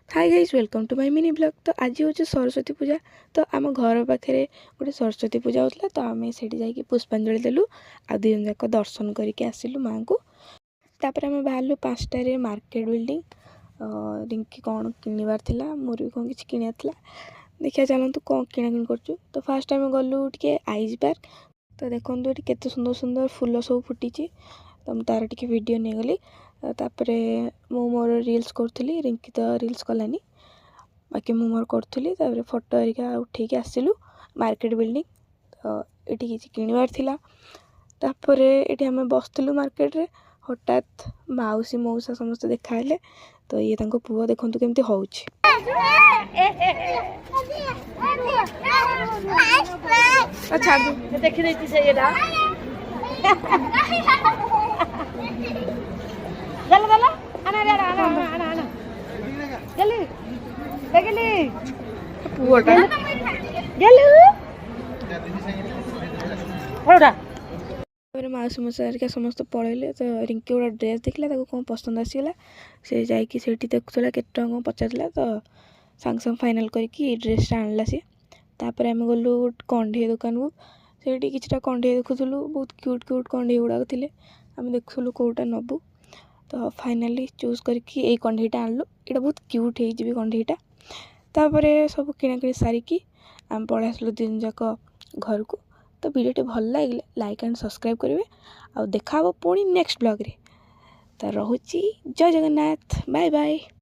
Hi guys welcome to my mini blog. तो आज हूँ सरस्वती पूजा। तो आम घर पाखे गोटे सरस्वती पूजा होता तो आम से जाकि पुष्पांजलि देलु आ दुई जन जाक दर्शन करके आसिलु माँ को। तापर आम बाहर 5टारे मार्केट बिल्डिंग रिंकी कौन किणवार थिला मोर भी कौन किसी किणा था देखिए चलतु कौन किणाकिणी कर। तो फास्ट आम गलु टे आइज पार्क। तो देखो ये केते सुंदर सुंदर फूल सब फुटी तो मुझे तार टे वीडियो नहीं गली। तापरे मु मोर रील्स करी रिंकी तो रील्स कलानी बाकी मु मोर करी फोटो हरिका उठे आसिलु मार्केट बिल्डिंग। तो ये किसी किणवार थिला तापरे ये आम बसलु मार्केट रे हठात मौसी मौसा समस्त देखाले। तो ये पुओ देखु केमती हूँ पुओटा मौसी मौसा हरिका समस्त पलैले। तो रिंकी गोटे ड्रेस देखला कौन पसंद आसीगला से जाकि देखुला के टଙ୍କା पचारा। तो सांग सांग फाइनाल करके ड्रेसटा आणला सी। तापर आम गलु कंढे दुकान को से किछटा कंढे देखुलु बहुत क्यूट क्यूट कंढे गुड़ाक थे आम देखुलु कौटा नबू। तो फाइनाली चूज करके ये कंढेटा आणलु यहाँ बहुत क्यूट हो कंढेटा। तापर सब किणाकिणी सारिकी आम पलि आसलु दिन जाक घर को। तो वीडियो भल लगे लाइक एंड सब्सक्राइब करेंगे आ देखा पुणी नेक्स्ट ब्लॉग रे। तो रोची जय जगन्नाथ बाय बाय।